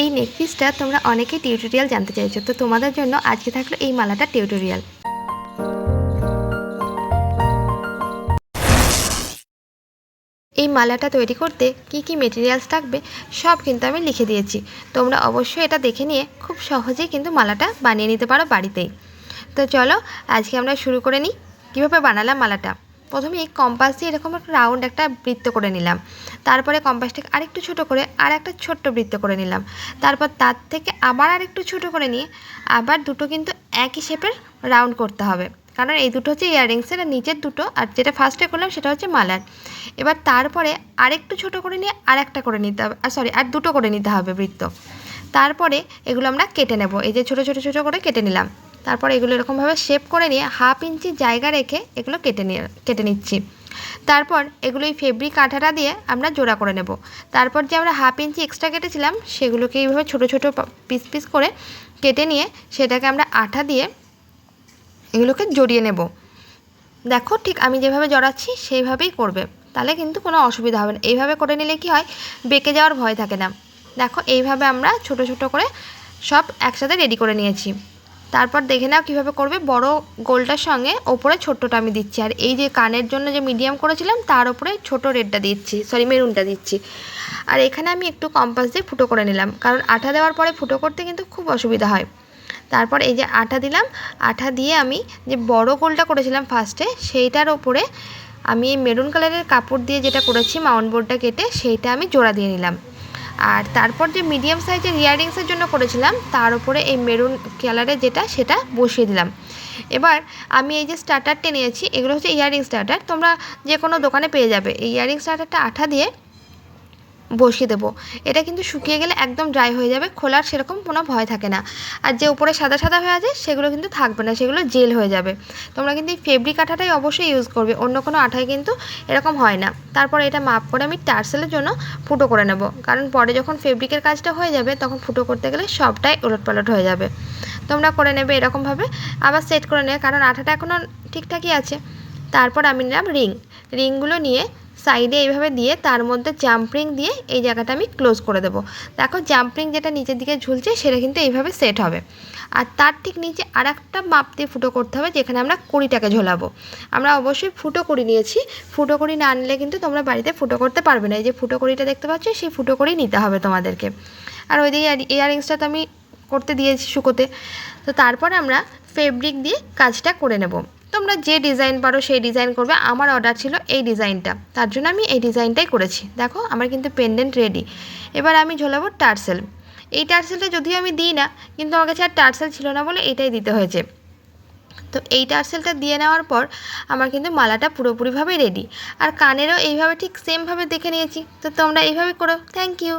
এই নেক পিসটা তোমরা অনেকেই টিউটোরিয়াল জানতে চাইছো, তো তোমাদের জন্য আজকে থাকলো এই মালাটা টিউটোরিয়াল। এই মালাটা তৈরি করতে কি কি মেটেরিয়ালস লাগবে সব কিন্তু আমি লিখে দিয়েছি। তোমরা অবশ্যই এটা দেখে নিয়ে খুব সহজেই কিন্তু মালাটা বানিয়ে নিতে পারো বাড়িতেই। তো চলো আজকে আমরা শুরু করে নিই কীভাবে বানালাম মালাটা। প্রথমে এই কম্পাস দিয়ে এরকম একটা রাউন্ড একটা বৃত্ত করে নিলাম, তারপরে কম্পাসটাকে আরেকটু ছোট করে আর একটা ছোট্ট বৃত্ত করে নিলাম, তারপর তার থেকে আবার আরেকটু ছোট করে নিয়ে আবার দুটো কিন্তু একই শেপের রাউন্ড করতে হবে, কারণ এই দুটো হচ্ছে ইয়াররিংসের আর নিচের দুটো, আর যেটা ফার্স্টে করলাম সেটা হচ্ছে মালার। এবার তারপরে আরেকটু ছোট করে নিয়ে আর একটা করে নিতে হবে, আর দুটো করে নিতে হবে বৃত্ত। তারপরে এগুলো আমরা কেটে নেব, এই যে ছোট ছোট ছোট করে কেটে নিলাম। তারপর এগুলো এরকমভাবে শেপ করে নিয়ে 1/2 ইঞ্চি জায়গা রেখে এগুলো কেটে নিচ্ছি। তারপর এগুলো এই ফেব্রিক আঠাটা দিয়ে আমরা জোড়া করে নেব। তারপর যে আমরা 1/2 ইঞ্চি এক্সট্রা কেটেছিলাম সেগুলোকে এইভাবে ছোট ছোট পিস পিস করে কেটে নিয়ে সেটাকে আমরা আঠা দিয়ে এগুলোকে জড়িয়ে নেব। দেখো ঠিক আমি যেভাবে জড়াচ্ছি সেইভাবেই করবে, তাহলে কিন্তু কোনো অসুবিধা হবে না। এইভাবে করে নিলে কি হয়, বেঁকে যাওয়ার ভয় থাকে না। দেখো এইভাবে আমরা ছোট ছোট করে সব একসাথে রেডি করে নিয়েছি। তারপর দেখে নাও কীভাবে করবে। বড় গোলটার সঙ্গে ওপরে ছোট্টটা আমি দিচ্ছি, আর এই যে কানের জন্য যে মিডিয়াম করেছিলাম তার ওপরে ছোট রেডটা দিচ্ছি, মেরুনটা দিচ্ছি। আর এখানে আমি একটু কম্পাস দিয়ে ফুটো করে নিলাম, কারণ আঠা দেওয়ার পরে ফুটো করতে কিন্তু খুব অসুবিধা হয়। তারপর এই যে আঠা দিলাম, আঠা দিয়ে আমি যে বড় গোলটা করেছিলাম ফার্স্টে সেইটার ওপরে আমি এই মেরুন কালারের কাপড় দিয়ে যেটা করেছি মাউন্ট বোর্ডটা কেটে সেইটা আমি জোড়া দিয়ে নিলাম। আর তারপর যে মিডিয়াম সাইজের ইয়াররিংসের জন্য করেছিলাম তার উপরে এই মেরুন কালারের সেটা বসিয়ে দিলাম। এবার আমি এই যে স্টার্টারটা নিয়েছি, এগুলো হচ্ছে ইয়াররিং স্টার্টার, তোমরা যে কোনো দোকানে পেয়ে যাবে। এই ইয়াররিং স্টার্টারটা আঠা দিয়ে বসিয়ে দেবো। এটা কিন্তু শুকিয়ে গেলে একদম ড্রাই হয়ে যাবে, খোলার সেরকম কোনো ভয় থাকে না। আর যে উপরে সাদা সাদা হয়ে আছে সেগুলো কিন্তু থাকবে না, সেগুলো জেল হয়ে যাবে। তোমরা কিন্তু এই ফেব্রিক আঠাটাই অবশ্যই ইউজ করবে, অন্য কোনো আঠায় কিন্তু এরকম হয় না। তারপর এটা মাপ করে আমি টার্সেলের জন্য ফুটো করে নেব, কারণ পরে যখন ফেব্রিকের কাজটা হয়ে যাবে তখন ফুটো করতে গেলে সবটাই ওলটপালট হয়ে যাবে। তোমরা করে নেবে এরকমভাবে, আবার সেট করে নেবে, কারণ আঠাটা এখনও ঠিকঠাকই আছে। তারপর আমি নিলাম রিংগুলো নিয়ে সাইডে এইভাবে দিয়ে তার মধ্যে জাম্প রিং দিয়ে এই জায়গাটা আমি ক্লোজ করে দেবো। দেখো জাম্প রিং যেটা নিচের দিকে ঝুলছে সেটা কিন্তু এইভাবে সেট হবে। আর তার ঠিক নিচে আর একটা মাপ দিয়ে ফুটো করতে হবে, যেখানে আমরা কুড়িটাকে ঝোলাবো। আমরা অবশ্যই ফুটো করি নিয়েছি, ফুটো করি না আনলে কিন্তু তোমরা বাড়িতে ফুটো করতে পারবে না। এই যে ফুটো করিটা দেখতে পাচ্ছ, সেই ফুটো করেই নিতে হবে তোমাদেরকে। আর ওইদিকে ইয়াররিংসটা তো আমি করতে দিয়েছি শুকোতে। তো তারপর আমরা ফেব্রিক দিয়ে কাজটা করে নেব। তোমরা যে ডিজাইন পারো সেই ডিজাইন করবে। আমার অর্ডার ছিল এই ডিজাইনটা, তার জন্য আমি এই ডিজাইনটাই করেছি। দেখো আমার কিন্তু পেন্ডেন্ট রেডি। এবার আমি ঝোলাবো টার্সেল। এই টার্সেলটা যদিও আমি দিই না, কিন্তু আমার কাছে আর টার্সেল ছিল না বলে এটাই দিতে হয়েছে। তো এই টার্সেলটা দিয়ে নেওয়ার পর আমার কিন্তু মালাটা পুরোপুরিভাবে রেডি। আর কানেরও এইভাবে ঠিক সেমভাবে দেখে নিয়েছি। তো তোমরা এইভাবে করো। Thank you.